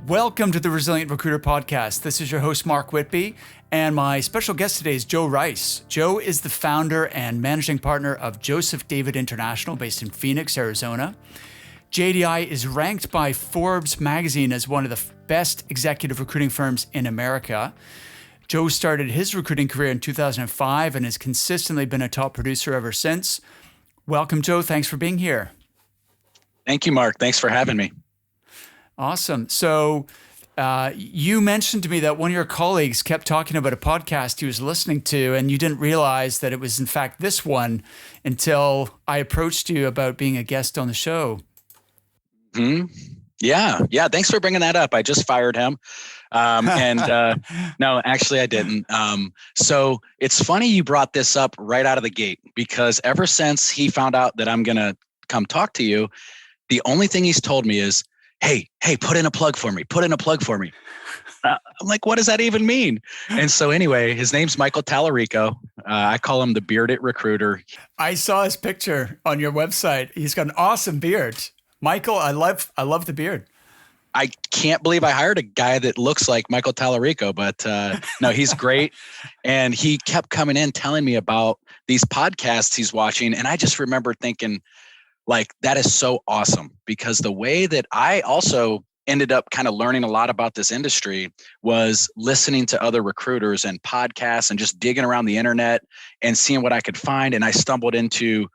Welcome to the Resilient Recruiter Podcast. This is your host, Mark Whitby, and my special guest today is Joe Rice. Joe is the founder and managing partner of Joseph David International based in Phoenix, Arizona. JDI is ranked by Forbes magazine as one of the best executive recruiting firms in America. Joe started his recruiting career in 2005 and has consistently been a top producer ever since. Welcome, Joe. Thanks for being here. Thank you, Mark. Thanks for having me. Awesome. So you mentioned to me that one of your colleagues kept talking about a podcast he was listening to, and you didn't realize that it was, in fact, this one until I approached you about being a guest on the show. Yeah. Thanks for bringing that up. I just fired him. No, actually I didn't. So it's funny you brought this up right out of the gate, because ever since he found out that I'm going to come talk to you, the only thing he's told me is, Hey, put in a plug for me. I'm like, what does that even mean? And so anyway, his name's Michael Tallarico. I call him the bearded recruiter. I saw his picture on your website. He's got an awesome beard. Michael, I love the beard. I can't believe I hired a guy that looks like Michael Tallarico, but no, he's great. And he kept coming in telling me about these podcasts he's watching. And I just remember thinking, like, that is so awesome, because the way that I also ended up kind of learning a lot about this industry was listening to other recruiters and podcasts and just digging around the internet and seeing what I could find. And I stumbled into,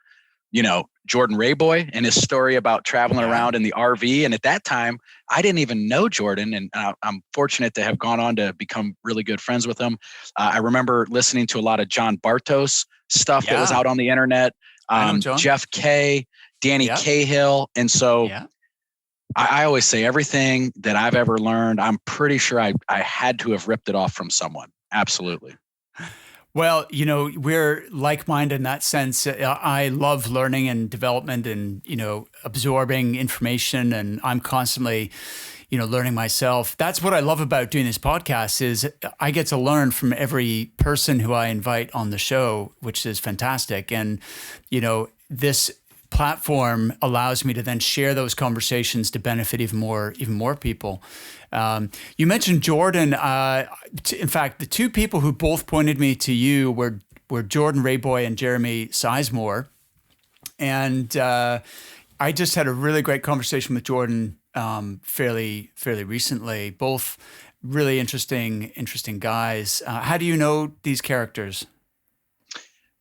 Jordan Rayboy and his story about traveling around in the RV. And at that time, I didn't even know Jordan. And I'm fortunate to have gone on to become really good friends with him. I remember listening to a lot of John Bartos stuff that was out on the internet. Jeff Kay, Danny Cahill. And so I always say everything that I've ever learned, I'm pretty sure I had to have ripped it off from someone. Absolutely. Well, we're like-minded in that sense. I love learning and development and, absorbing information, and I'm constantly, learning myself. That's what I love about doing this podcast is I get to learn from every person who I invite on the show, which is fantastic. And, this platform allows me to then share those conversations to benefit even more people. You mentioned Jordan. In fact, the two people who both pointed me to you were Jordan Rayboy and Jeremy Sizemore. And I just had a really great conversation with Jordan fairly recently. Both really interesting guys. How do you know these characters?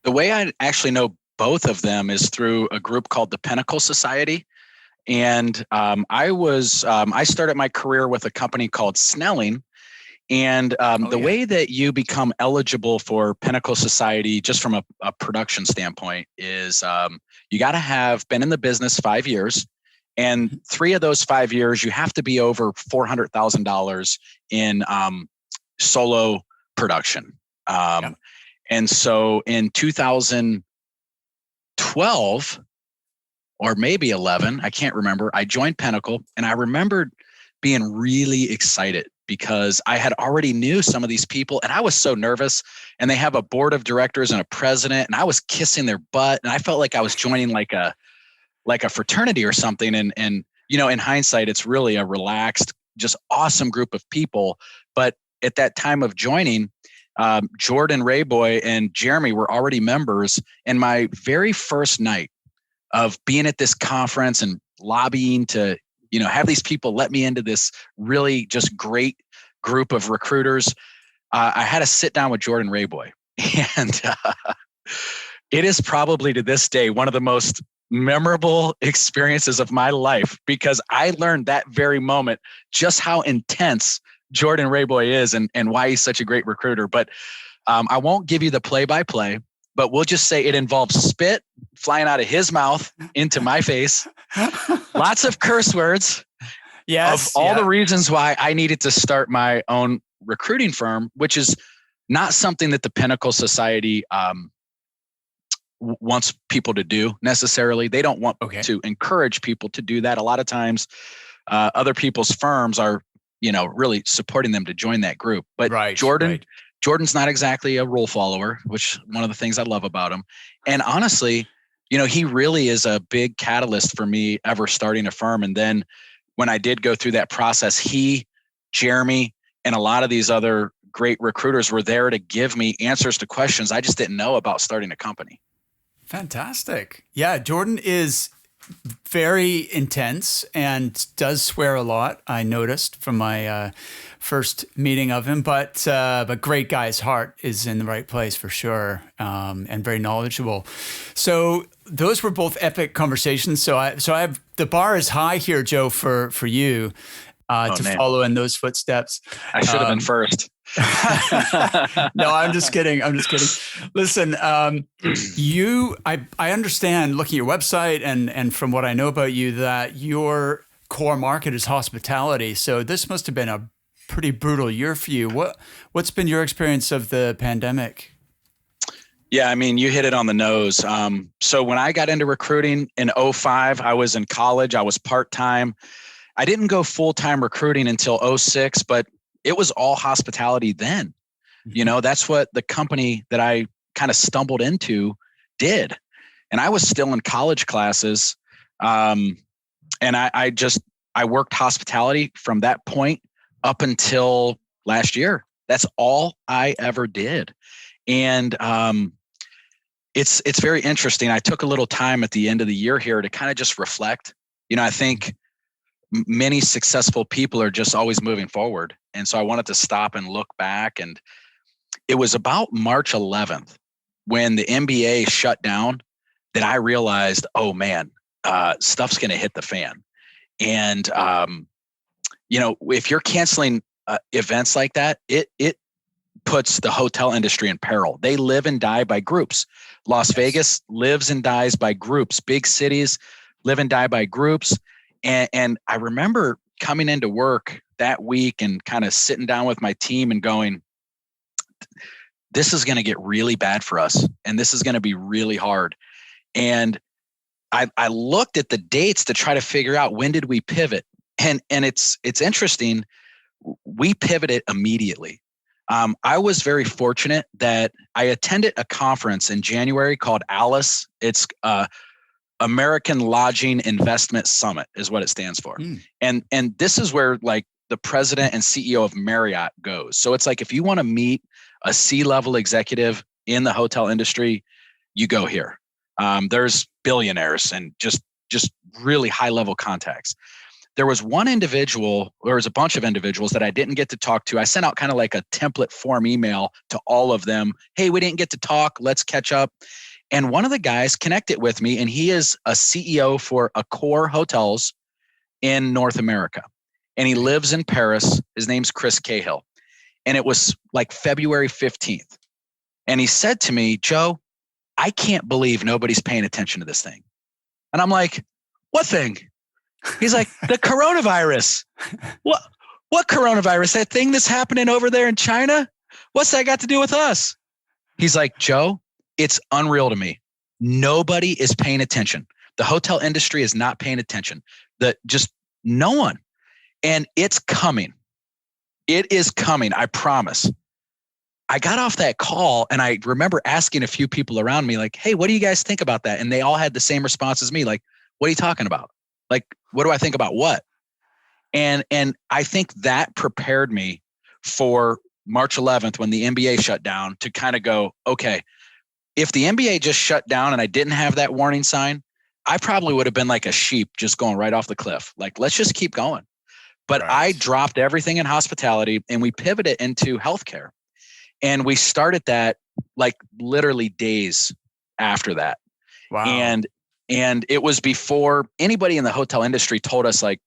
The way I actually know both of them is through a group called the Pinnacle Society. And I started my career with a company called Snelling. And the way that you become eligible for Pinnacle Society, just from a production standpoint, is you got to have been in the business 5 years. And 3 of those 5 years, you have to be over $400,000 in solo production. And so in 2012 or maybe 11, I can't remember, I joined Pinnacle, and I remembered being really excited because I had already knew some of these people, and I was so nervous. And they have a board of directors and a president, and I was kissing their butt, and I felt like I was joining like a fraternity or something. And in hindsight, it's really a relaxed, just awesome group of people. But at that time of joining, Jordan Rayboy and Jeremy were already members. And my very first night of being at this conference and lobbying to, have these people let me into this really just great group of recruiters, I had to sit down with Jordan Rayboy. And it is probably to this day one of the most memorable experiences of my life, because I learned that very moment just how intense Jordan Rayboy is and why he's such a great recruiter. But I won't give you the play-by-play, but we'll just say it involves spit flying out of his mouth into my face, lots of curse words, of all the reasons why I needed to start my own recruiting firm, which is not something that the Pinnacle Society wants people to do necessarily. They don't want to encourage people to do that. A lot of times other people's firms are, really supporting them to join that group. But Jordan's not exactly a rule follower, which one of the things I love about him. And honestly, he really is a big catalyst for me ever starting a firm. And then when I did go through that process, he Jeremy, and a lot of these other great recruiters were there to give me answers to questions I just didn't know about starting a company. Fantastic. Yeah, Jordan is very intense and does swear a lot. I noticed from my first meeting of him, but great guy. His heart is in the right place for sure, and very knowledgeable. So those were both epic conversations. So I have the bar is high here, Joe, for you to follow in those footsteps. I should have been first. No, I'm just kidding. Listen, I understand looking at your website and from what I know about you that your core market is hospitality. So this must have been a pretty brutal year for you. What's been your experience of the pandemic? Yeah, I mean, you hit it on the nose. So when I got into recruiting in 2005, I was in college. I was part-time. I didn't go full-time recruiting until 2006, but it was all hospitality then. You know, that's what the company that I kind of stumbled into did. And I was still in college classes. And I worked hospitality from that point up until last year. That's all I ever did. And it's very interesting. I took a little time at the end of the year here to kind of just reflect. You know, I think many successful people are just always moving forward. And so I wanted to stop and look back. And it was about March 11th when the NBA shut down that I realized, oh man, stuff's going to hit the fan. And, you know, if you're canceling events like that, it puts the hotel industry in peril. They live and die by groups. Las Vegas lives and dies by groups. Big cities live and die by groups. And I remember coming into work that week and kind of sitting down with my team and going, this is going to get really bad for us. And this is going to be really hard. And I looked at the dates to try to figure out when did we pivot. And it's interesting. We pivoted immediately. I was very fortunate that I attended a conference in January called ALIS. It's American Lodging Investment Summit is what it stands for. And this is where like the president and CEO of Marriott goes. So it's like, if you want to meet a C-level executive in the hotel industry, you go here. There's billionaires and just really high level contacts. There was one individual, or there was a bunch of individuals that I didn't get to talk to. I sent out kind of like a template form email to all of them. Hey, we didn't get to talk. Let's catch up. And one of the guys connected with me, and he is a CEO for Accor Hotels in North America. And he lives in Paris. His name's Chris Cahill. And it was like February 15th. And he said to me, Joe, I can't believe nobody's paying attention to this thing. And I'm like, what thing? He's like, the coronavirus. What coronavirus? That thing that's happening over there in China? What's that got to do with us? He's like, Joe, it's unreal to me. Nobody is paying attention. The hotel industry is not paying attention. Just no one. And it's coming. It is coming. I promise. I got off that call and I remember asking a few people around me like, hey, what do you guys think about that? And they all had the same response as me. Like, what are you talking about? Like, what do I think about what? And I think that prepared me for March 11th when the NBA shut down to kind of go, okay, if the NBA just shut down and I didn't have that warning sign, I probably would have been like a sheep just going right off the cliff. Like, let's just keep going. But right. I dropped everything in hospitality and we pivoted into healthcare. And we started that like literally days after that. Wow. And it was before anybody in the hotel industry told us like,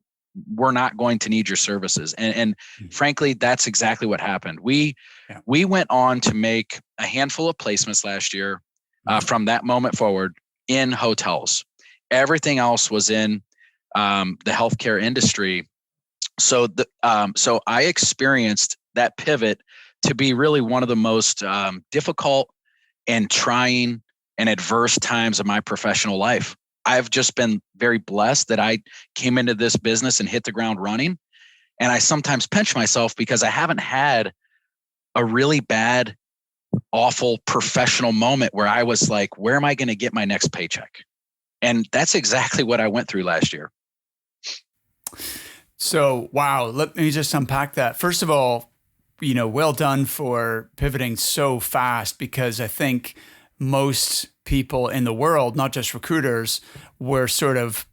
we're not going to need your services. And frankly, that's exactly what happened. We went on to make a handful of placements last year from that moment forward in hotels. Everything else was in the healthcare industry. So so I experienced that pivot to be really one of the most difficult and trying and adverse times of my professional life. I've just been very blessed that I came into this business and hit the ground running. And I sometimes pinch myself because I haven't had a really bad, awful professional moment where I was like, where am I going to get my next paycheck? And that's exactly what I went through last year. So, wow, let me just unpack that. First of all, well done for pivoting so fast, because I think most people in the world, not just recruiters, were sort of,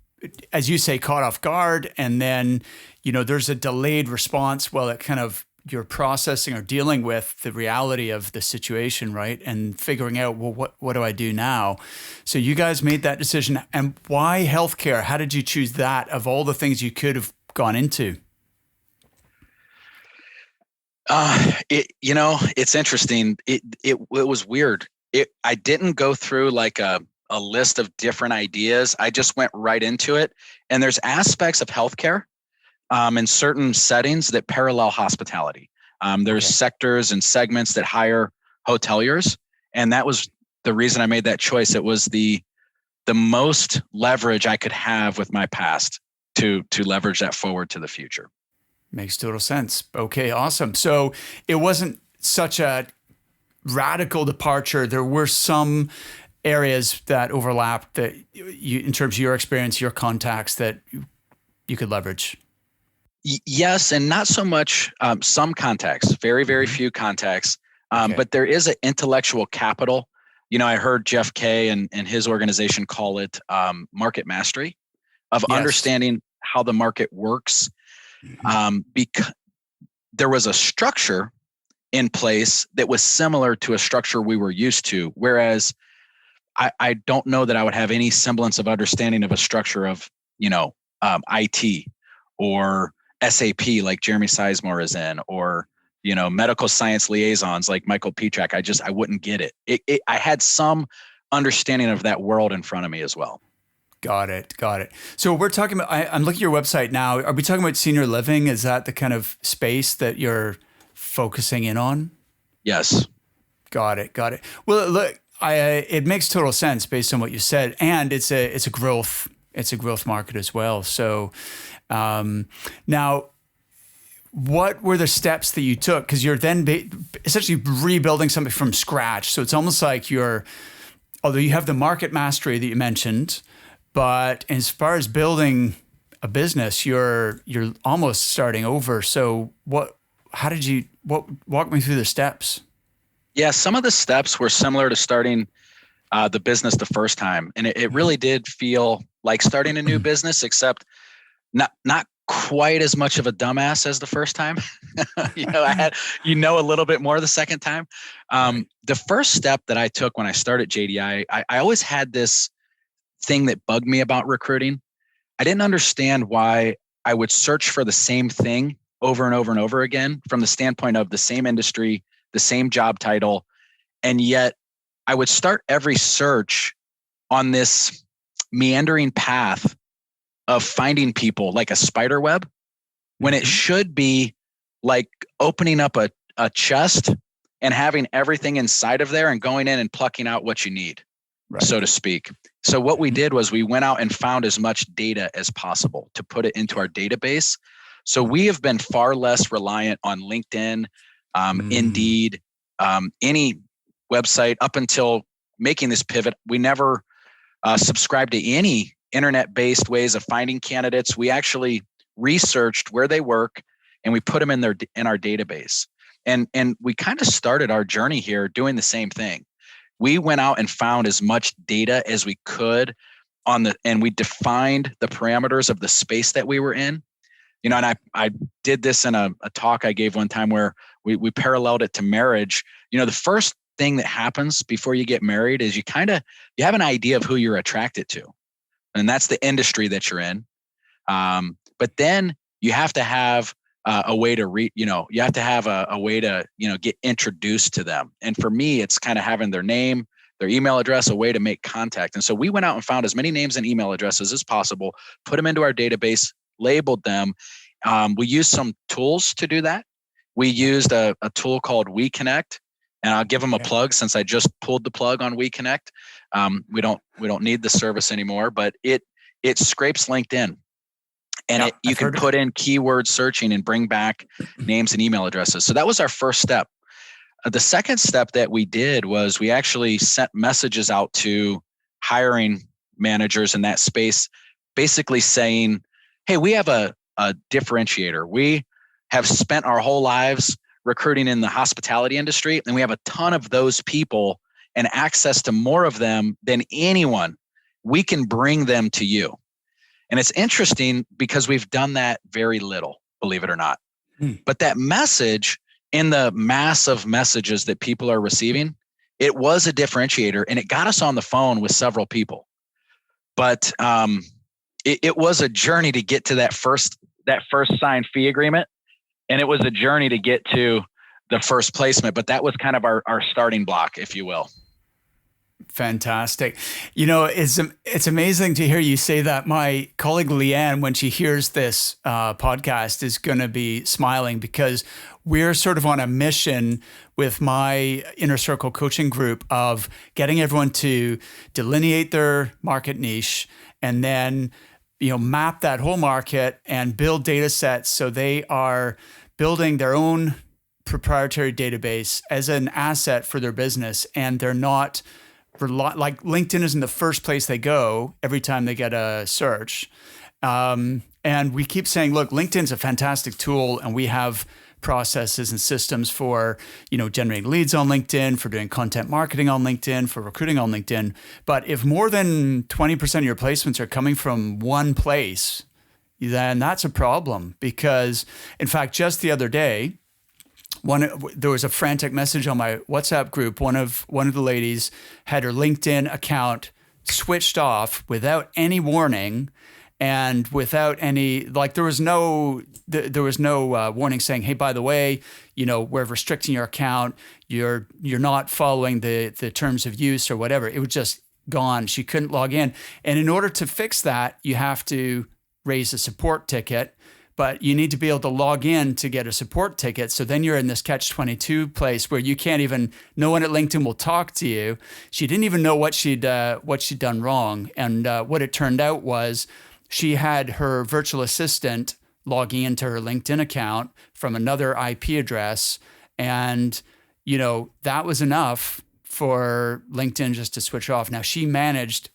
as you say, caught off guard. And then, there's a delayed response while it kind of you're processing or dealing with the reality of the situation, right? And figuring out, well, what do I do now? So you guys made that decision. And why healthcare? How did you choose that of all the things you could have gone into? It's interesting. It was weird. I didn't go through like a list of different ideas. I just went right into it. And there's aspects of healthcare in certain settings that parallel hospitality. There's sectors and segments that hire hoteliers, and that was the reason I made that choice. It was the most leverage I could have with my past to leverage that forward to the future. Makes total sense. Okay, awesome. So it wasn't such a radical departure. There were some areas that overlapped that you, in terms of your experience, your contacts, that you could leverage. Yes, and not so much some contacts, very, very few contacts, but there is an intellectual capital. I heard Jeff Kay and his organization call it market mastery, of understanding how the market works. Because there was a structure in place that was similar to a structure we were used to, whereas I don't know that I would have any semblance of understanding of a structure of, IT or SAP like Jeremy Sizemore is in, or, medical science liaisons like Michael Petrak. I wouldn't get it. I had some understanding of that world in front of me as well. Got it. So we're talking about, I'm looking at your website now. Are we talking about senior living? Is that the kind of space that you're focusing in on? Yes. Got it. Well, look, it makes total sense based on what you said, and it's a growth market as well. So now, what were the steps that you took? Because you're then essentially rebuilding something from scratch. So it's almost like although you have the market mastery that you mentioned, but as far as building a business, you're almost starting over. So walk me through the steps. Yeah, some of the steps were similar to starting the business the first time. And it really did feel like starting a new business, except not quite as much of a dumbass as the first time. I had, a little bit more the second time. The first step that I took when I started JDI, I always had this thing that bugged me about recruiting. I didn't understand why I would search for the same thing over and over and over again from the standpoint of the same industry, the same job title. And yet I would start every search on this meandering path of finding people like a spider web, when it should be like opening up a chest and having everything inside of there and going in and plucking out what you need, so to speak. So what we did was we went out and found as much data as possible to put it into our database. So we have been far less reliant on LinkedIn, Indeed, any website up until making this pivot. We never subscribed to any internet-based ways of finding candidates. We actually researched where they work and we put them in our database. And we kind of started our journey here doing the same thing. We went out and found as much data as we could and we defined the parameters of the space that we were in. And I did this in a talk I gave one time where we paralleled it to marriage. The first thing that happens before you get married is you have an idea of who you're attracted to. And that's the industry that you're in. But then you have to have a way to you have to have a way to, get introduced to them. And for me, it's kind of having their name, their email address, a way to make contact. And so we went out and found as many names and email addresses as possible, put them into our database, labeled them. We used some tools to do that. We used a tool called WeConnect, and I'll give them a plug since I just pulled the plug on WeConnect. We don't need the service anymore, but it scrapes LinkedIn, and you can put in keyword searching and bring back names and email addresses. So that was our first step. The second step that we did was we actually sent messages out to hiring managers in that space, basically saying, hey, we have a a differentiator. We have spent our whole lives recruiting in the hospitality industry, and we have a ton of those people and access to more of them than anyone. We can bring them to you. And it's interesting because we've done that very little, believe it or not. But that message, in the mass of messages that people are receiving, it was a differentiator, and it got us on the phone with several people. But it was a journey to get to that first signed fee agreement. And it was a journey to get to the first placement, but that was kind of our starting block, if you will. Fantastic. It's amazing to hear you say that. My colleague Leanne, when she hears this podcast, is going to be smiling, because we're sort of on a mission with my inner circle coaching group of getting everyone to delineate their market niche and then map that whole market and build data sets so they are building their own proprietary database as an asset for their business. And they're not like LinkedIn isn't the first place they go every time they get a search. And we keep saying, look, LinkedIn's a fantastic tool, and we have processes and systems for, generating leads on LinkedIn, for doing content marketing on LinkedIn, for recruiting on LinkedIn. But if more than 20% of your placements are coming from one place, then that's a problem. Because, in fact, just the other day, there was a frantic message on my WhatsApp group. One of the ladies had her LinkedIn account switched off without any warning, and without any, like, there was no warning saying, hey, by the way, we're restricting your account. You're not following the terms of use or whatever. It was just gone. She couldn't log in. And in order to fix that, you have to raise a support ticket. But you need to be able to log in to get a support ticket. So then you're in this catch-22 place where you can't even, no one at LinkedIn will talk to you. She didn't even know what she'd done wrong. And what it turned out was she had her virtual assistant logging into her LinkedIn account from another IP address. And, that was enough for LinkedIn just to switch off. Now she managed,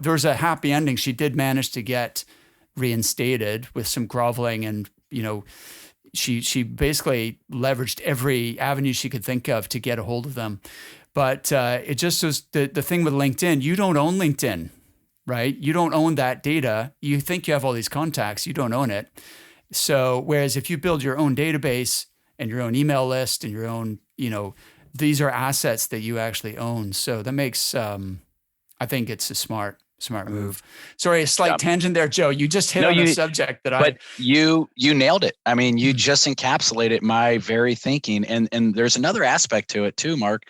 there's a happy ending. She did manage to get reinstated with some groveling, and she basically leveraged every avenue she could think of to get a hold of them. But it just was the thing with LinkedIn. You don't own LinkedIn, right? You don't own that data. You think you have all these contacts, you don't own it. So whereas if you build your own database and your own email list and your own, these are assets that you actually own. So that makes I think it's a smart move. Sorry, a slight tangent there, Joe. You just hit on a subject But you nailed it. I mean, you just encapsulated my very thinking. And there's another aspect to it too, Mark.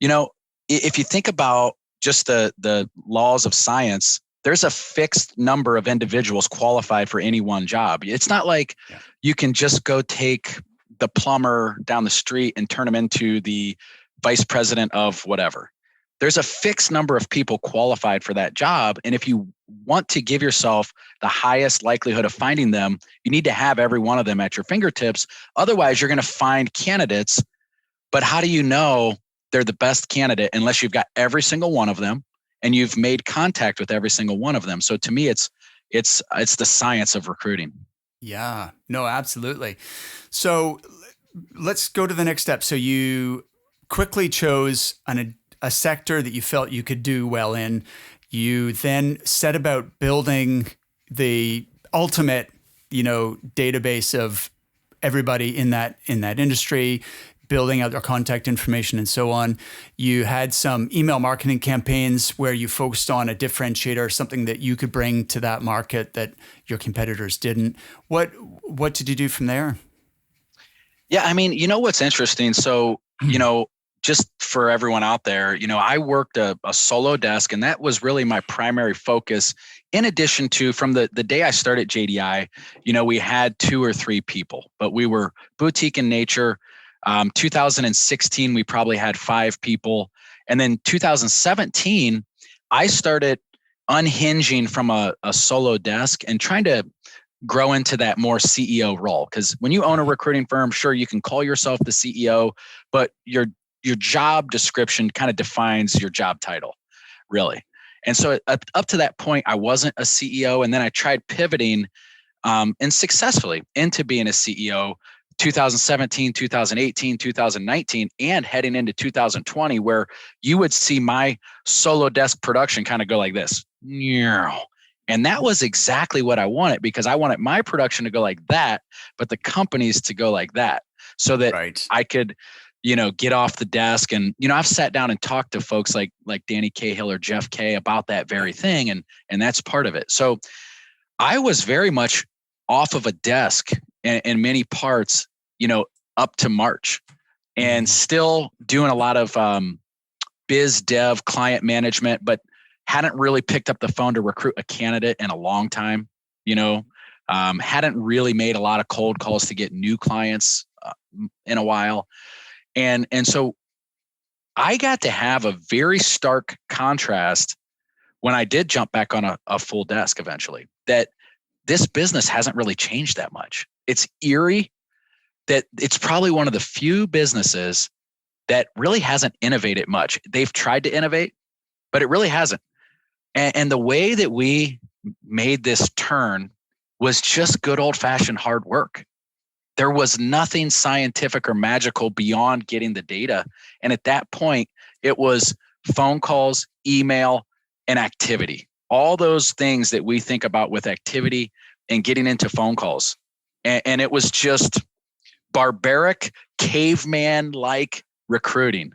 If you think about just the laws of science, there's a fixed number of individuals qualified for any one job. It's not like you can just go take the plumber down the street and turn him into the vice president of whatever. There's a fixed number of people qualified for that job. And if you want to give yourself the highest likelihood of finding them, you need to have every one of them at your fingertips. Otherwise, you're going to find candidates. But how do you know they're the best candidate unless you've got every single one of them and you've made contact with every single one of them? So to me, it's the science of recruiting. Yeah, no, absolutely. So let's go to the next step. So you quickly chose a sector that you felt you could do well in. You then set about building the ultimate, database of everybody in that industry, building out their contact information and so on. You had some email marketing campaigns where you focused on a differentiator, something that you could bring to that market that your competitors didn't. What did you do from there? Yeah, I mean, what's interesting? So, just for everyone out there, I worked a solo desk, and that was really my primary focus. In addition to, from the day I started JDI, we had 2 or 3 people, but we were boutique in nature. 2016, we probably had 5 people. And then 2017, I started unhinging from a solo desk and trying to grow into that more CEO role. Because when you own a recruiting firm, sure, you can call yourself the CEO, but your job description kind of defines your job title, really. And so up to that point, I wasn't a CEO. And then I tried pivoting and successfully into being a CEO 2017, 2018, 2019, and heading into 2020, where you would see my solo desk production kind of go like this. And that was exactly what I wanted, because I wanted my production to go like that, but the companies to go like that, so that I could, get off the desk. And, I've sat down and talked to folks like Danny Cahill or Jeff Kay about that very thing. And that's part of it. So I was very much off of a desk in many parts, up to March, and still doing a lot of biz dev, client management, but hadn't really picked up the phone to recruit a candidate in a long time. Hadn't really made a lot of cold calls to get new clients in a while. And so I got to have a very stark contrast when I did jump back on a full desk eventually, that this business hasn't really changed that much. It's eerie that it's probably one of the few businesses that really hasn't innovated much. They've tried to innovate, but it really hasn't. And the way that we made this turn was just good old-fashioned hard work. There was nothing scientific or magical beyond getting the data. And at that point, it was phone calls, email, and activity. All those things that we think about with activity and getting into phone calls. And it was just barbaric, caveman-like recruiting.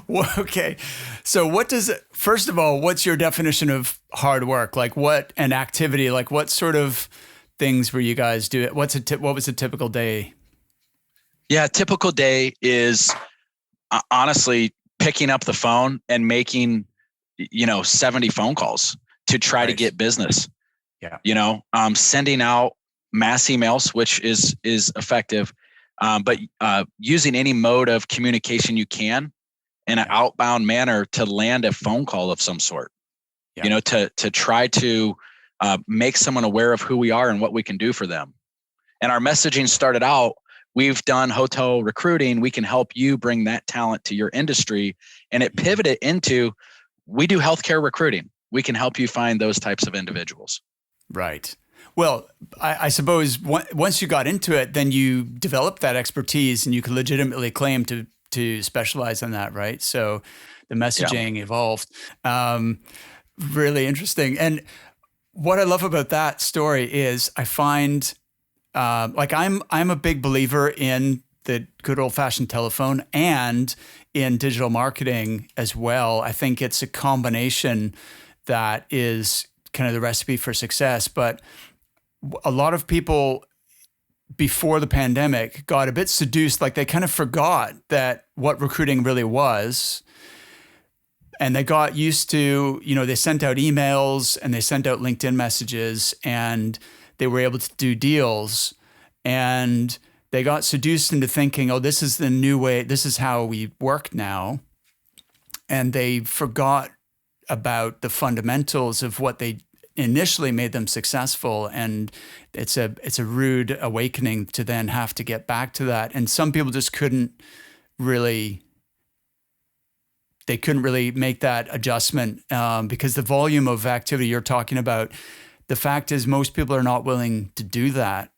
Well, okay. So first of all, what's your definition of hard work? Like what, and activity, like what sort of things were you guys doing? What was a typical day? Yeah, a typical day is honestly picking up the phone and making, 70 phone calls to try to get business. Yeah. Sending out mass emails, which is effective, but using any mode of communication you can in an outbound manner to land a phone call of some sort. Yeah. To try to make someone aware of who we are and what we can do for them. And our messaging started out, we've done hotel recruiting. We can help you bring that talent to your industry. And it pivoted into, we do healthcare recruiting. We can help you find those types of individuals. Right. Well, I suppose once you got into it, then you developed that expertise and you could legitimately claim to specialize in that, right? So the messaging evolved. Really interesting. And what I love about that story is I find, I'm a big believer in the good old-fashioned telephone and in digital marketing as well. I think it's a combination that is kind of the recipe for success. But a lot of people before the pandemic got a bit seduced, like they kind of forgot that what recruiting really was. And they got used to, they sent out emails and they sent out LinkedIn messages and they were able to do deals. And they got seduced into thinking, oh, this is the new way, this is how we work now. And they forgot about the fundamentals of what they initially made them successful. And it's a rude awakening to then have to get back to that. And some people just couldn't really make that adjustment because the volume of activity you're talking about, the fact is most people are not willing to do that.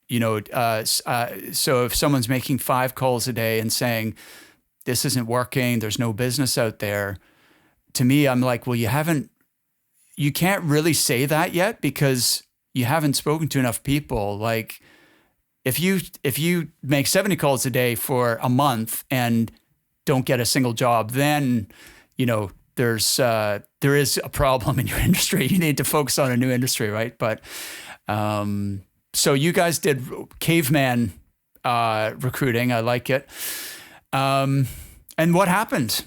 So if someone's making 5 calls a day and saying, this isn't working, there's no business out there, to me, I'm like, well, you can't really say that yet because you haven't spoken to enough people. Like if you make 70 calls a day for a month and don't get a single job, then, there is a problem in your industry. You need to focus on a new industry, right? But, so you guys did caveman recruiting. I like it. And what happened?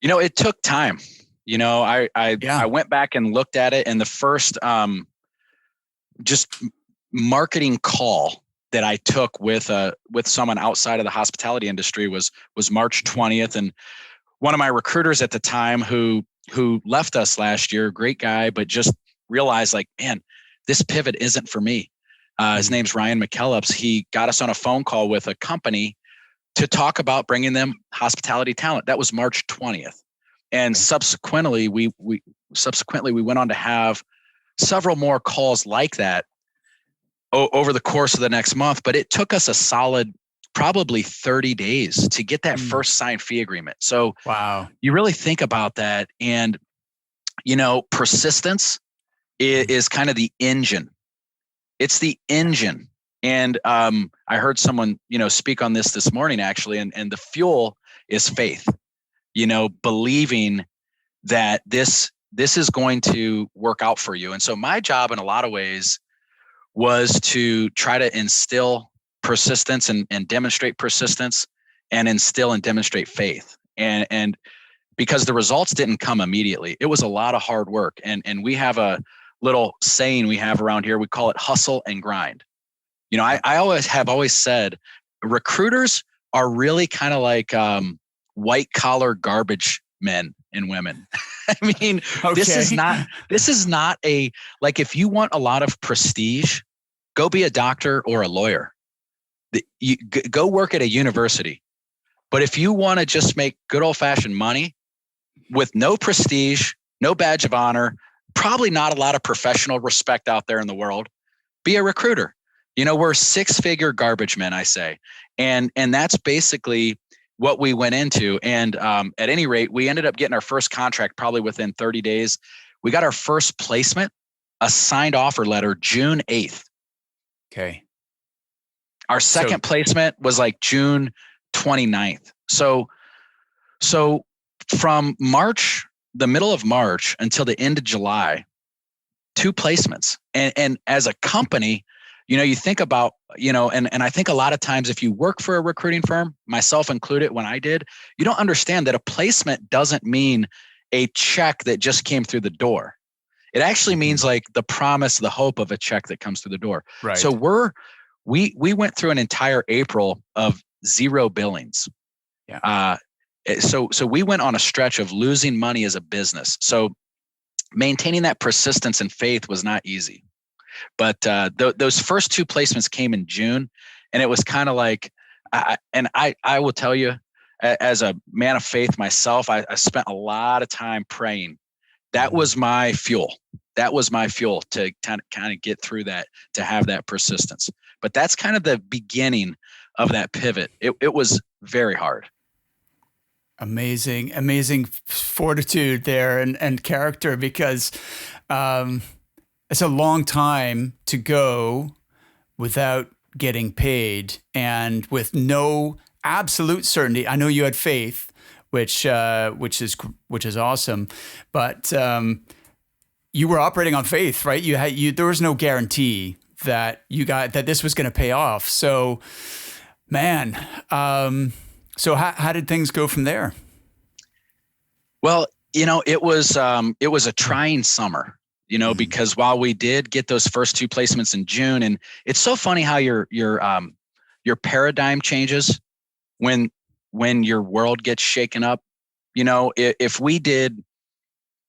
It took time. I went back and looked at it, and the first just marketing call that I took with someone outside of the hospitality industry was March 20th. And one of my recruiters at the time who left us last year, great guy, but just realized like, man, this pivot isn't for me. His name's Ryan McKellips. He got us on a phone call with a company to talk about bringing them hospitality talent. That was March 20th. And subsequently, we went on to have several more calls like that over the course of the next month. But it took us a solid probably 30 days to get that first signed fee agreement. So wow, you really think about that. And, persistence is kind of the engine. It's the engine. And I heard someone, speak on this morning, actually, and the fuel is faith, believing that this is going to work out for you. And so my job in a lot of ways was to try to instill persistence and demonstrate persistence, and instill and demonstrate faith. And because the results didn't come immediately, it was a lot of hard work. And we have a little saying we have around here. We call it hustle and grind. I always said recruiters are really kind of like white collar garbage men and women. I mean, okay. this is not like, if you want a lot of prestige, go be a doctor or a lawyer. You go work at a university. But if you want to just make good old fashioned money with no prestige, no badge of honor, probably not a lot of professional respect out there in the world, be a recruiter. We're 6-figure garbage men, I say. And that's basically what we went into. And at any rate, we ended up getting our first contract probably within 30 days. We got our first placement, a signed offer letter, June 8th. Okay. Our second placement was like June 29th. So from March, the middle of March until the end of July, 2 placements. And as a company, you think about, and I think a lot of times if you work for a recruiting firm, myself included when I did, you don't understand that a placement doesn't mean a check that just came through the door. It actually means like the promise, the hope of a check that comes through the door. Right. So we went through an entire April of 0 billings. Yeah. So we went on a stretch of losing money as a business. So maintaining that persistence and faith was not easy. But those first 2 placements came in June, and it was kind of like, I will tell you, as a man of faith myself, I spent a lot of time praying. That was my fuel. That was my fuel to kind of get through that, to have that persistence. But that's kind of the beginning of that pivot. It was very hard. Amazing fortitude there and character, because it's a long time to go without getting paid and with no absolute certainty. I know you had faith, which is awesome, but you were operating on faith, right? There was no guarantee that that this was going to pay off. So, man, so how did things go from there? Well, it was a trying summer. Because while we did get those first 2 placements in June, and it's so funny how your paradigm changes when your world gets shaken up. If we did,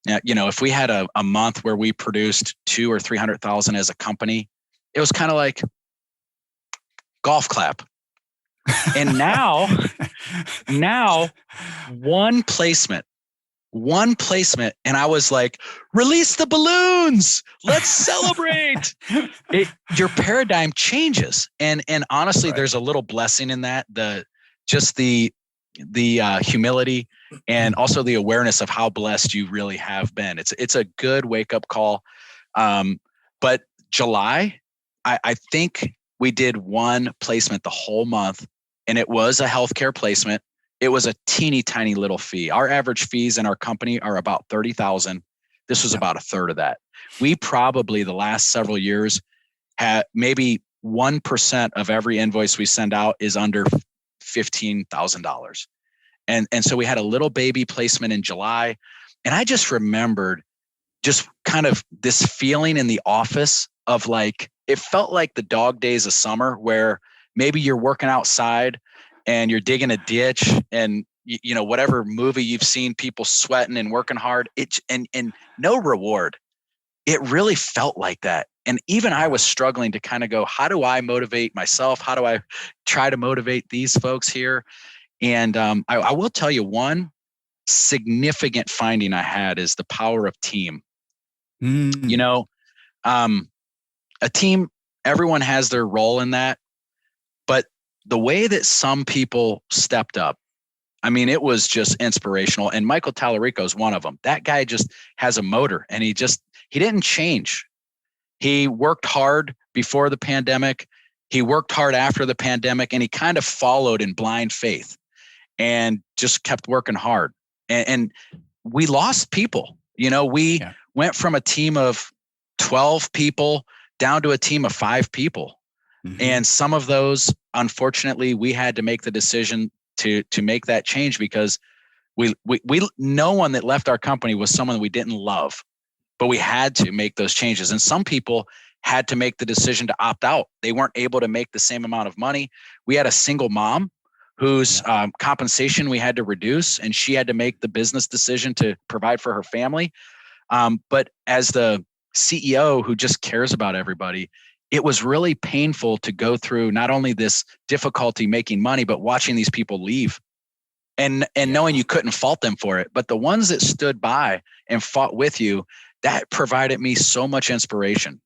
if we had a month where we produced 200,000 or 300,000 as a company, it was kind of like golf clap. And now one placement, and I was like, release the balloons, let's celebrate. Your paradigm changes. And honestly, right, there's a little blessing in that, the humility and also the awareness of how blessed you really have been. It's a good wake up call. But July, I think we did 1 placement the whole month, and it was a healthcare placement. It was a teeny tiny little fee. Our average fees in our company are about $30,000. This was about a third of that. We probably the last several years had maybe 1% of every invoice we send out is under $15,000. And so we had a little baby placement in July. And I just remembered just kind of this feeling in the office of like, it felt like the dog days of summer where maybe you're working outside and you're digging a ditch, and whatever movie you've seen, people sweating and working hard, and no reward. It really felt like that. And even I was struggling to kind of go, how do I motivate myself? How do I try to motivate these folks here? And I will tell you, one, significant finding I had is the power of team. Mm. A team, everyone has their role in that, but the way that some people stepped up, I mean, it was just inspirational. And Michael Tallarico is one of them. That guy just has a motor, and he didn't change. He worked hard before the pandemic. He worked hard after the pandemic, and he kind of followed in blind faith and just kept working hard. And we lost people. We went from a team of 12 people down to a team of 5 people. Mm-hmm. And some of those, unfortunately, we had to make the decision to make that change, because we no one that left our company was someone we didn't love, but we had to make those changes. And some people had to make the decision to opt out. They weren't able to make the same amount of money. We had a single mom whose compensation we had to reduce, and she had to make the business decision to provide for her family. But as the CEO who just cares about everybody, it was really painful to go through not only this difficulty making money, but watching these people leave and knowing you couldn't fault them for it. But the ones that stood by and fought with you, that provided me so much inspiration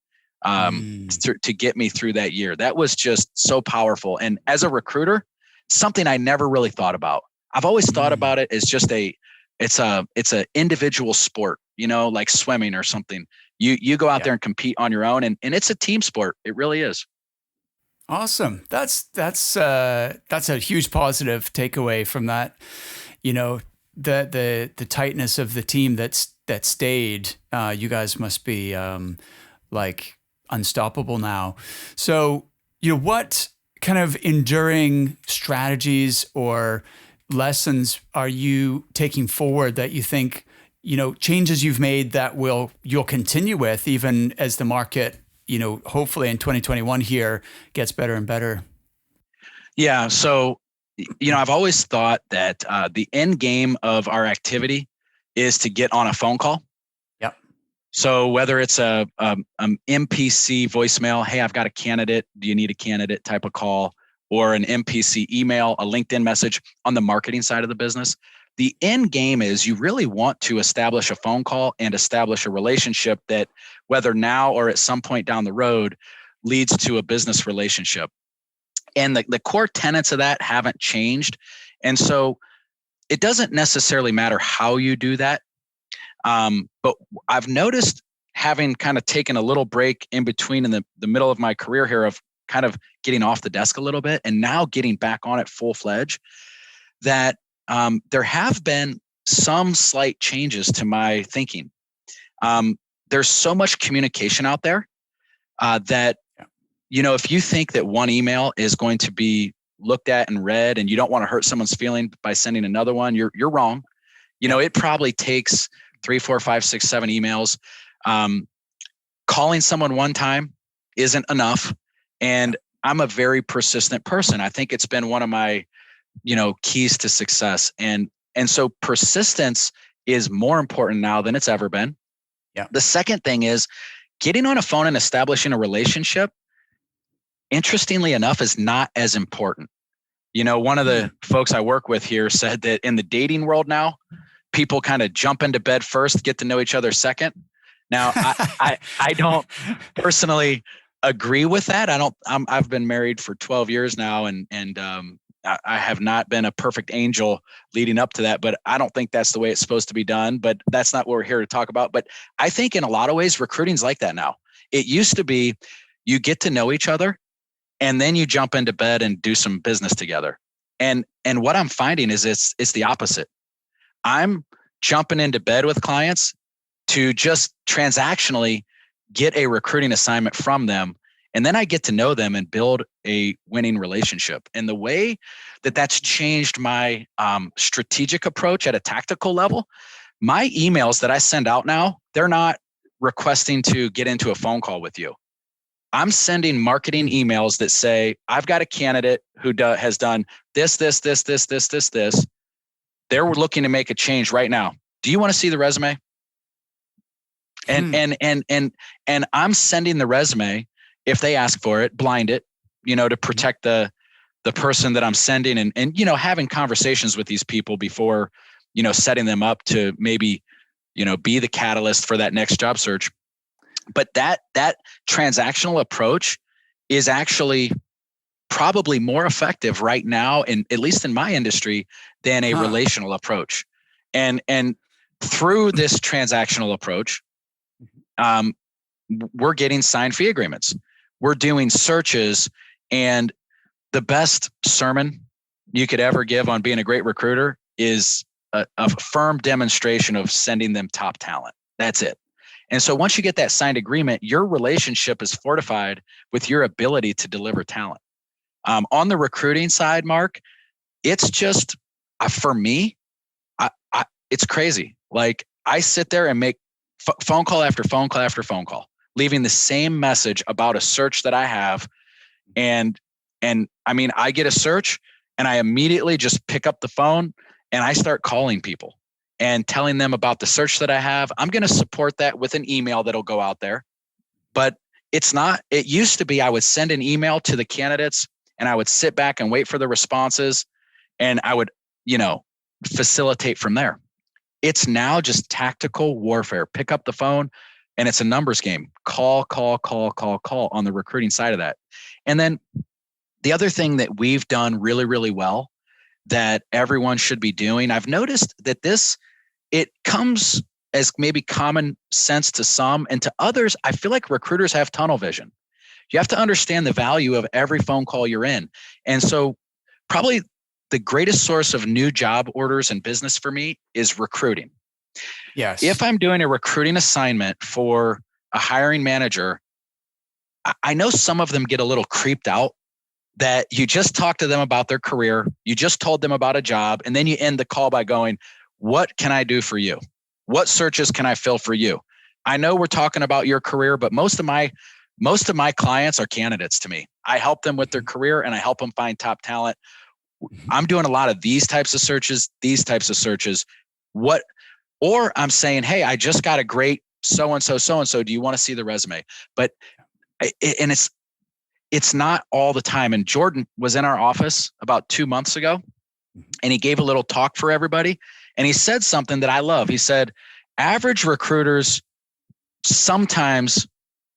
to get me through that year. That was just so powerful. And as a recruiter, something I never really thought about. I've always thought about it as just it's a individual sport, like swimming or something. You go out there and compete on your own, and it's a team sport. It really is. Awesome. That's a huge positive takeaway from that. The tightness of the team that stayed. You guys must be like unstoppable now. So, what kind of enduring strategies or lessons are you taking forward that you think, changes you've made that you'll continue with even as the market, hopefully in 2021 here gets better and better? Yeah. So, I've always thought that the end game of our activity is to get on a phone call. Yep. So whether it's a MPC voicemail, hey, I've got a candidate, do you need a candidate type of call, or an MPC email, a LinkedIn message on the marketing side of the business, the end game is you really want to establish a phone call and establish a relationship that, whether now or at some point down the road, leads to a business relationship. And the core tenets of that haven't changed. And so it doesn't necessarily matter how you do that. But I've noticed, having kind of taken a little break in between in the middle of my career here, of kind of getting off the desk a little bit and now getting back on it full-fledged, that there have been some slight changes to my thinking. There's so much communication out there that, if you think that one email is going to be looked at and read, and you don't want to hurt someone's feeling by sending another one, you're wrong. It probably takes 3, 4, 5, 6, 7 emails. Calling someone one time isn't enough. And I'm a very persistent person. I think it's been one of my, keys to success. And so persistence is more important now than it's ever been. Yeah. The second thing is getting on a phone and establishing a relationship, interestingly enough, is not as important. One of the folks I work with here said that in the dating world now, people kind of jump into bed first, get to know each other second. Now, I don't personally agree with that. I've been married for 12 years now, and I have not been a perfect angel leading up to that, but I don't think that's the way it's supposed to be done. But that's not what we're here to talk about. But I think in a lot of ways, recruiting's like that now. It used to be you get to know each other, and then you jump into bed and do some business together. And what I'm finding is it's the opposite. I'm jumping into bed with clients to just transactionally get a recruiting assignment from them. And then I get to know them and build a winning relationship. And the way that that's changed my strategic approach at a tactical level, my emails that I send out now, they're not requesting to get into a phone call with you. I'm sending marketing emails that say, I've got a candidate who has done this. They're looking to make a change right now. Do you want to see the resume? And I'm sending the resume, if they ask for it, blind it, to protect the person that I'm sending, and having conversations with these people before, setting them up to maybe, be the catalyst for that next job search. But that transactional approach is actually probably more effective right now, at least in my industry, than a relational approach. And through this transactional approach, we're getting signed fee agreements. We're doing searches, and the best sermon you could ever give on being a great recruiter is a firm demonstration of sending them top talent. That's it. And so once you get that signed agreement, your relationship is fortified with your ability to deliver talent. On the recruiting side, Mark, it's just, for me, it's crazy. Like, I sit there and make phone call after phone call after phone call, leaving the same message about a search that I have. And I mean, I get a search and I immediately just pick up the phone and I start calling people and telling them about the search that I have. I'm going to support that with an email that'll go out there. But it used to be I would send an email to the candidates and I would sit back and wait for the responses, and I would, facilitate from there. It's now just tactical warfare. Pick up the phone, and it's a numbers game. Call on the recruiting side of that. And then the other thing that we've done really, really well that everyone should be doing, I've noticed that it comes as maybe common sense to some, and to others, I feel like recruiters have tunnel vision. You have to understand the value of every phone call you're in. And so probably the greatest source of new job orders and business for me is recruiting. Yes. If I'm doing a recruiting assignment for a hiring manager, I know some of them get a little creeped out that you just talked to them about their career. You just told them about a job, and then you end the call by going, "What can I do for you? What searches can I fill for you? I know we're talking about your career, but most of my clients are candidates to me. I help them with their career and I help them find top talent. I'm doing a lot of these types of searches. Or I'm saying, hey, I just got a great so-and-so. Do you want to see the resume?" But, and it's not all the time. And Jordan was in our office about 2 months ago, and he gave a little talk for everybody. And he said something that I love. He said, average recruiters sometimes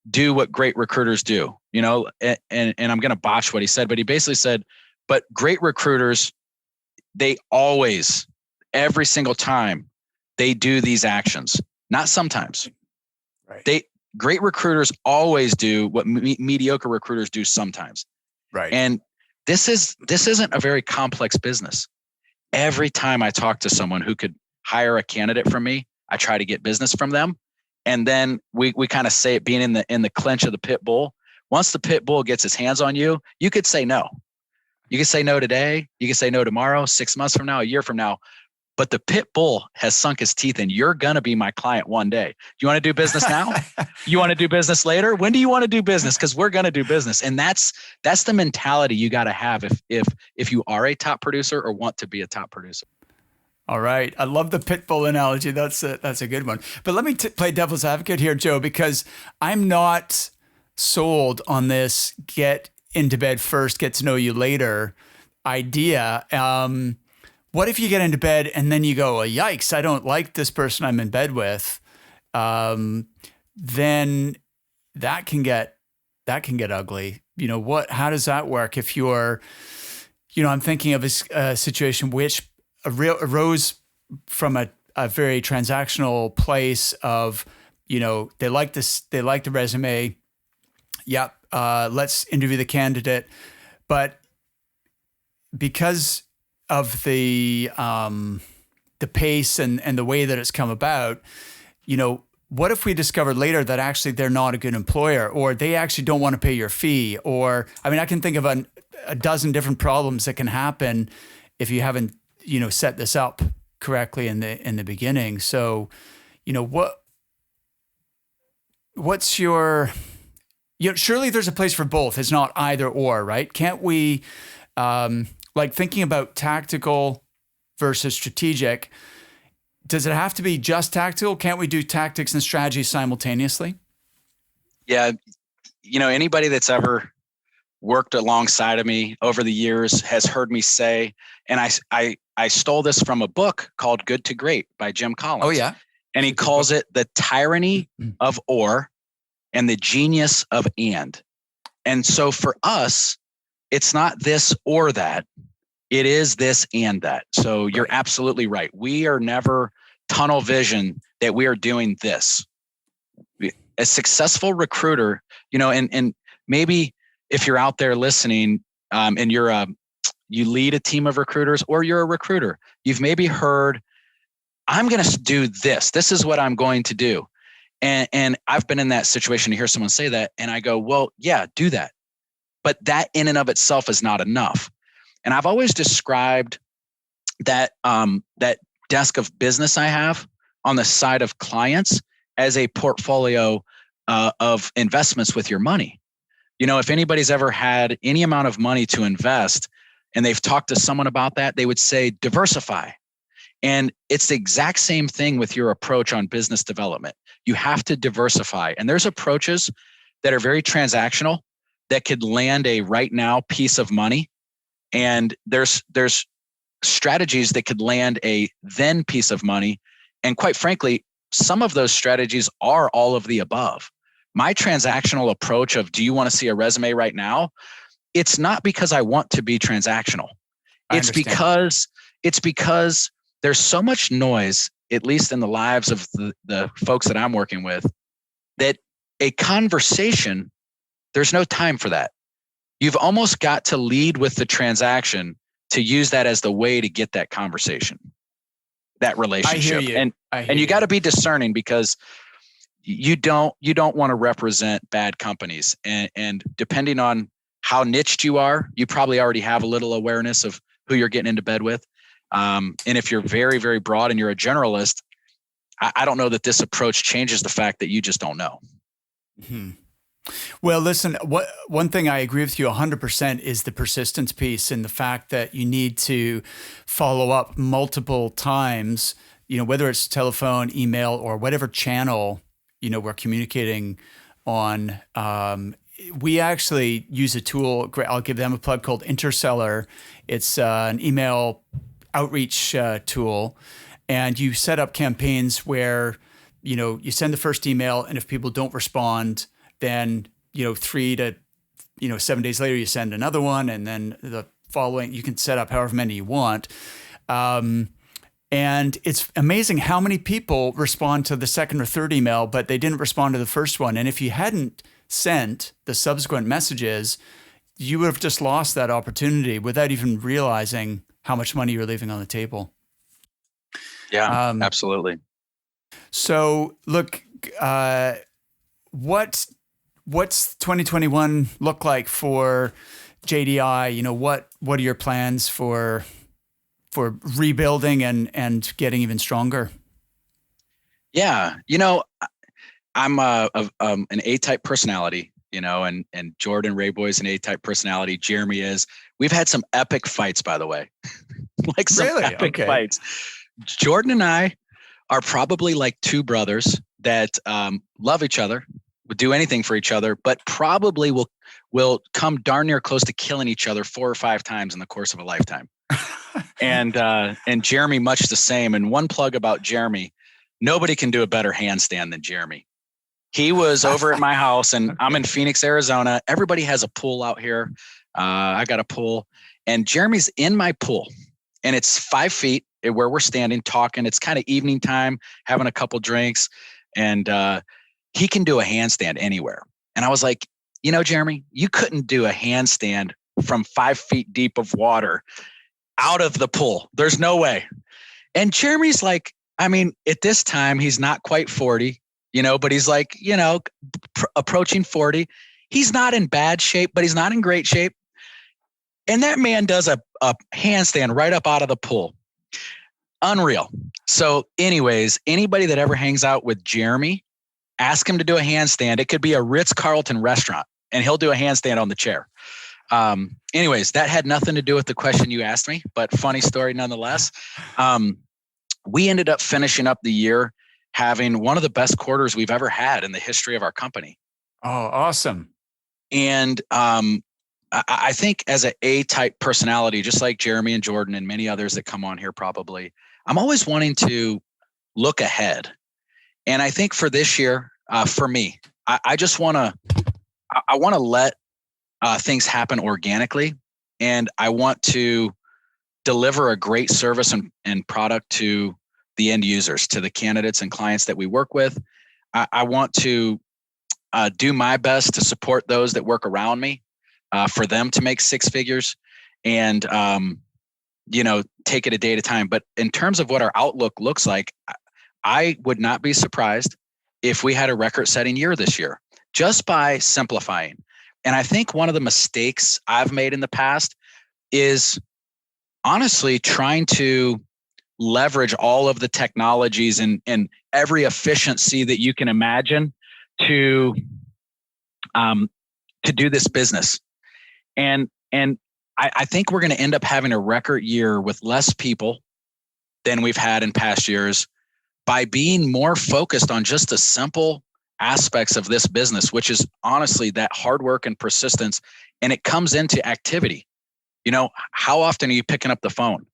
do what great recruiters do, and I'm going to botch what he said, but he basically said, but great recruiters, they always, every single time, they do these actions, not sometimes. Right. Great recruiters always do what mediocre recruiters do sometimes. Right. And this isn't a very complex business. Every time I talk to someone who could hire a candidate from me, I try to get business from them. And then we kind of say it being in the clinch of the pit bull. Once the pit bull gets his hands on you, you could say no. You can say no today. You can say no tomorrow, 6 months from now, a year from now. But the pit bull has sunk his teeth in. You're going to be my client one day. You want to do business now? You want to do business later? When do you want to do business? Because we're going to do business. And that's the mentality you got to have if you are a top producer or want to be a top producer. All right. I love the pit bull analogy. That's a good one. But let me play devil's advocate here, Joe, because I'm not sold on this get into bed first, get to know you later idea. What if you get into bed and then you go, oh, yikes, I don't like this person I'm in bed with? Then that can get ugly. How does that work? If you're, I'm thinking of a situation which arose from a very transactional place of, they like the resume. Yep. Let's interview the candidate. But because of the pace and the way that it's come about, what if we discovered later that actually they're not a good employer, or they actually don't want to pay your fee? Or, I can think of a dozen different problems that can happen if you haven't, set this up correctly in the beginning. So, what's your, surely there's a place for both. It's not either or, right? Can't we, like thinking about tactical versus strategic, does it have to be just tactical? Can't we do tactics and strategy simultaneously? Yeah. Anybody that's ever worked alongside of me over the years has heard me say, and I stole this from a book called Good to Great by Jim Collins. Oh, yeah. And he calls it the tyranny of or and the genius of and. And so for us, it's not this or that. It is this and that. So you're absolutely right. We are never tunnel vision that we are doing this. A successful recruiter, and maybe if you're out there listening, and you lead a team of recruiters or you're a recruiter, you've maybe heard, I'm going to do this. This is what I'm going to do. And I've been in that situation to hear someone say that. And I go, well, yeah, do that. But that in and of itself is not enough. And I've always described that desk of business I have on the side of clients as a portfolio of investments with your money. If anybody's ever had any amount of money to invest and they've talked to someone about that, they would say diversify. And it's the exact same thing with your approach on business development. You have to diversify. And there's approaches that are very transactional that could land a right now piece of money. And there's strategies that could land a then piece of money. And quite frankly, some of those strategies are all of the above. My transactional approach of, do you want to see a resume right now? It's not because I want to be transactional. It's because there's so much noise, at least in the lives of the folks that I'm working with, that a conversation, there's no time for that. You've almost got to lead with the transaction to use that as the way to get that conversation, that relationship. I hear you. And you got to be discerning, because you don't want to represent bad companies. And depending on how niched you are, you probably already have a little awareness of who you're getting into bed with. And if you're very, very broad and you're a generalist, I don't know that this approach changes the fact that you just don't know. Mm-hmm. Well, listen, one thing I agree with you 100% is the persistence piece, and the fact that you need to follow up multiple times, whether it's telephone, email, or whatever channel, we're communicating on. We actually use a tool, I'll give them a plug, called Interseller. It's an email outreach tool, and you set up campaigns where, you send the first email, and if people don't respond, then 3 to 7 days later you send another one, and then the following, you can set up however many you want. And it's amazing how many people respond to the second or third email, but they didn't respond to the first one. And if you hadn't sent the subsequent messages, you would have just lost that opportunity without even realizing how much money you're leaving on the table. Yeah, absolutely. So look, what's 2021 look like for JDI? What are your plans for rebuilding and getting even stronger? Yeah, I'm an A-type personality, and Jordan Rayboy is an A-type personality. Jeremy is. We've had some epic fights, by the way, like some epic fights. Jordan and I are probably like two brothers that love each other, would do anything for each other, but probably will come darn near close to killing each other 4 or 5 times in the course of a lifetime. And Jeremy, much the same. And one plug about Jeremy, nobody can do a better handstand than Jeremy. He was over at my house, and I'm in Phoenix, Arizona. Everybody has a pool out here. I got a pool, and Jeremy's in my pool, and it's 5 feet where we're standing talking. It's kind of evening time, having a couple drinks, and he can do a handstand anywhere. And I was like, Jeremy, you couldn't do a handstand from 5 feet deep of water out of the pool. There's no way. And Jeremy's like, at this time, he's not quite 40, but he's like, approaching 40. He's not in bad shape, but he's not in great shape. And that man does a handstand right up out of the pool. Unreal. So anyways, anybody that ever hangs out with Jeremy, ask him to do a handstand. It could be a Ritz-Carlton restaurant, and he'll do a handstand on the chair. Anyways, that had nothing to do with the question you asked me, but funny story nonetheless. We ended up finishing up the year having one of the best quarters we've ever had in the history of our company. Oh, awesome. And I think as an A-type personality, just like Jeremy and Jordan and many others that come on here probably, I'm always wanting to look ahead. And I think for this year, for me, I just want to, I want to let things happen organically. And I want to deliver a great service and product to the end users, to the candidates and clients that we work with. I want to do my best to support those that work around me, for them to make six figures, and take it a day at a time. But in terms of what our outlook looks like, I would not be surprised if we had a record-setting year this year, just by simplifying. And I think one of the mistakes I've made in the past is honestly trying to leverage all of the technologies and every efficiency that you can imagine to do this business. And I think we're going to end up having a record year with less people than we've had in past years by being more focused on just the simple aspects of this business, which is honestly that hard work and persistence. And it comes into activity. How often are you picking up the phone?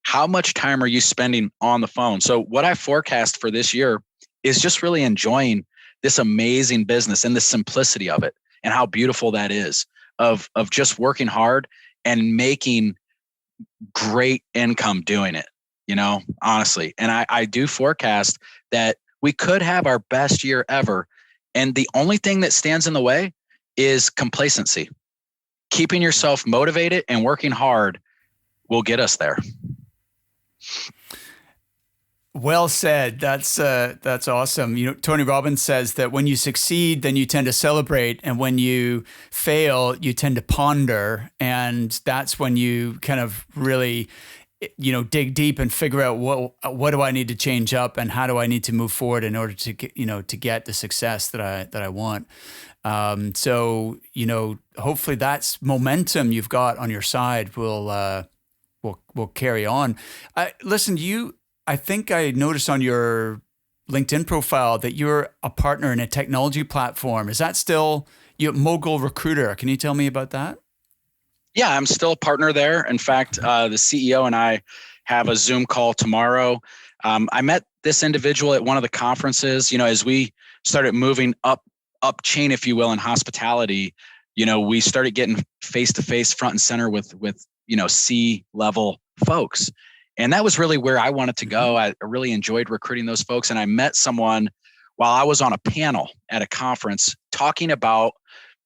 How much time are you spending on the phone? So what I forecast for this year is just really enjoying this amazing business and the simplicity of it and how beautiful that is of just working hard and making great income doing it, honestly. And I do forecast that we could have our best year ever. And the only thing that stands in the way is complacency. Keeping yourself motivated and working hard will get us there. Well said. That's awesome. Tony Robbins says that when you succeed, then you tend to celebrate, and when you fail, you tend to ponder, and that's when you kind of really, dig deep and figure out what do I need to change up, and how do I need to move forward in order to get the success that I want. So hopefully that's momentum you've got on your side will carry on. Listen, I think I noticed on your LinkedIn profile that you're a partner in a technology platform. Is that still MogulRecruiter? Can you tell me about that? Yeah, I'm still a partner there. In fact, the CEO and I have a Zoom call tomorrow. I met this individual at one of the conferences. As we started moving up chain, if you will, in hospitality, we started getting face-to-face, front and center with C-level folks. And that was really where I wanted to go. I really enjoyed recruiting those folks. And I met someone while I was on a panel at a conference talking about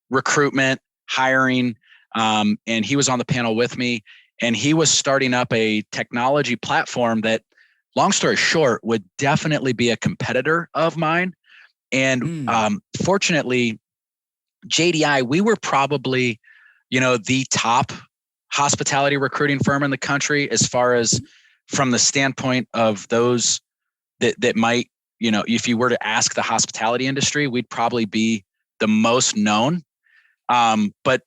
recruitment, hiring. And he was on the panel with me, and he was starting up a technology platform that, long story short, would definitely be a competitor of mine. And fortunately, JDI, we were probably, the top hospitality recruiting firm in the country as far as from the standpoint of those that might, if you were to ask the hospitality industry, we'd probably be the most known. But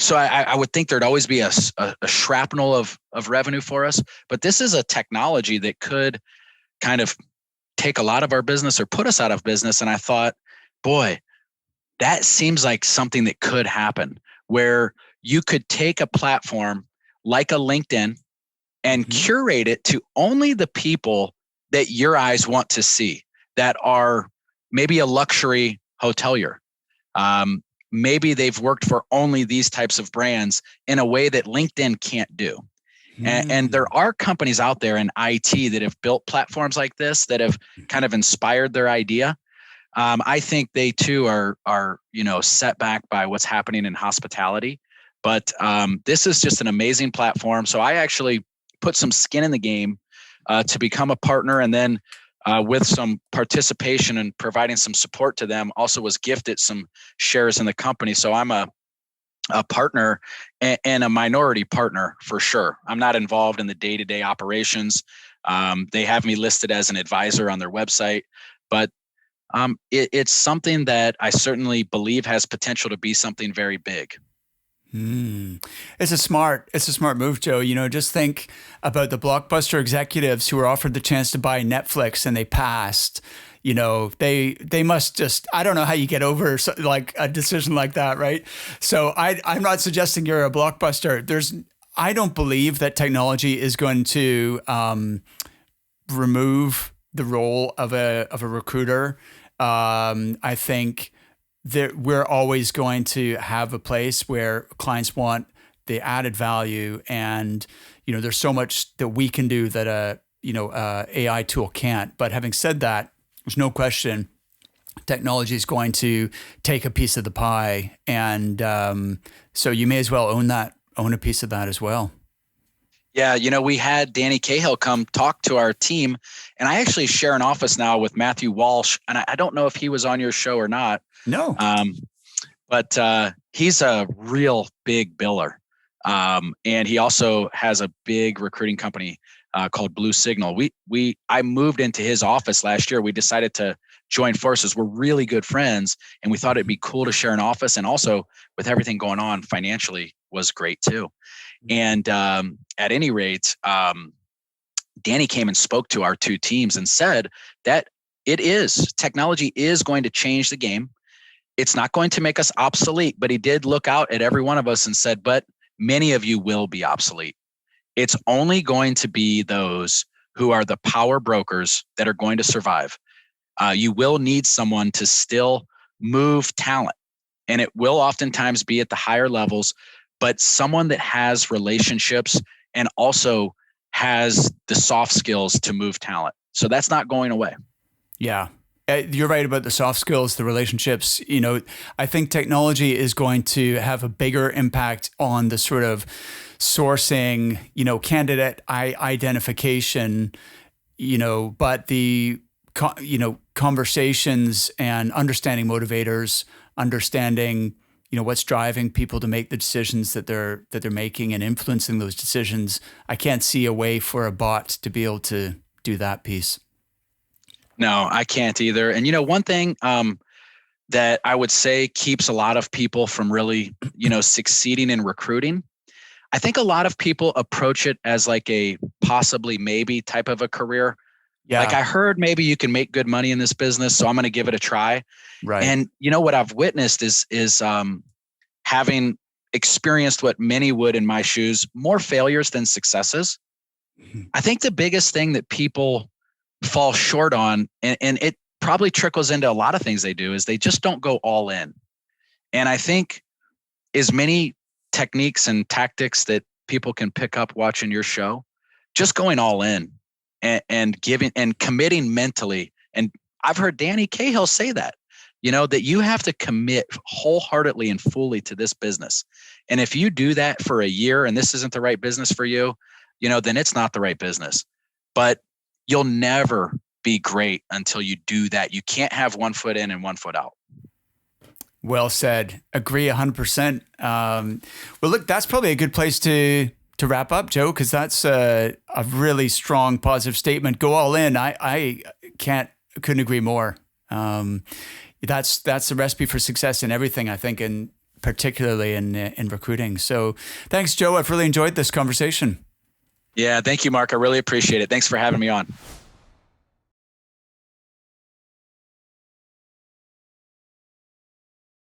so I would think there'd always be a shrapnel of revenue for us. But this is a technology that could kind of take a lot of our business or put us out of business. And I thought, boy, that seems like something that could happen, where you could take a platform like a LinkedIn and curate it to only the people that your eyes want to see, that are maybe a luxury hotelier. Maybe they've worked for only these types of brands in a way that LinkedIn can't do. And there are companies out there in IT that have built platforms like this that have kind of inspired their idea. I think they too are set back by what's happening in hospitality. But this is just an amazing platform. So I actually put some skin in the game to become a partner, and then with some participation and providing some support to them, also was gifted some shares in the company. So I'm a partner and a minority partner for sure. I'm not involved in the day-to-day operations. They have me listed as an advisor on their website, but it's something that I certainly believe has potential to be something very big. It's a smart move, Joe. Just think about the blockbuster executives who were offered the chance to buy Netflix and they passed. They must just, I don't know how you get over like a decision like that, right? So I'm not suggesting you're a blockbuster. I don't believe that technology is going to remove the role of a recruiter. I think that we're always going to have a place where clients want the added value, and there's so much that we can do that a AI tool can't. But having said that, there's no question technology is going to take a piece of the pie, and so you may as well own a piece of that as well. Yeah, we had Danny Cahill come talk to our team, and I actually share an office now with Matthew Walsh, and I don't know if he was on your show or not. No. But he's a real big biller. And he also has a big recruiting company called Blue Signal. I moved into his office last year. We decided to join forces. We're really good friends, and we thought it'd be cool to share an office. And also, with everything going on financially, was great too. And at any rate, Danny came and spoke to our two teams and said that technology is going to change the game. It's not going to make us obsolete, but he did look out at every one of us and said, but many of you will be obsolete. It's only going to be those who are the power brokers that are going to survive. You will need someone to still move talent, and it will oftentimes be at the higher levels, but someone that has relationships and also has the soft skills to move talent. So that's not going away. Yeah. You're right about the soft skills, the relationships. I think technology is going to have a bigger impact on the sort of sourcing, candidate identification, but the, conversations and understanding motivators, understanding, what's driving people to make the decisions that they're making and influencing those decisions. I can't see a way for a bot to be able to do that piece. No, I can't either. And one thing that I would say keeps a lot of people from really, succeeding in recruiting, I think a lot of people approach it as like a possibly maybe type of a career. Yeah. Like I heard maybe you can make good money in this business, so I'm going to give it a try. Right. And what I've witnessed is having experienced what many would in my shoes, more failures than successes. Mm-hmm. I think the biggest thing that people fall short on, and it probably trickles into a lot of things they do, is they just don't go all in. And I think as many techniques and tactics that people can pick up watching your show, just going all in and giving and committing mentally. And I've heard Danny Cahill say that, that you have to commit wholeheartedly and fully to this business. And if you do that for a year and this isn't the right business for you, then it's not the right business. But you'll never be great until you do that. You can't have one foot in and one foot out. Well said. Agree 100%. Well, look, that's probably a good place to wrap up, Joe, because that's a really strong, positive statement. Go all in. I couldn't agree more. That's the recipe for success in everything, I think, and particularly in recruiting. So thanks, Joe. I've really enjoyed this conversation. Yeah, thank you, Mark. I really appreciate it. Thanks for having me on.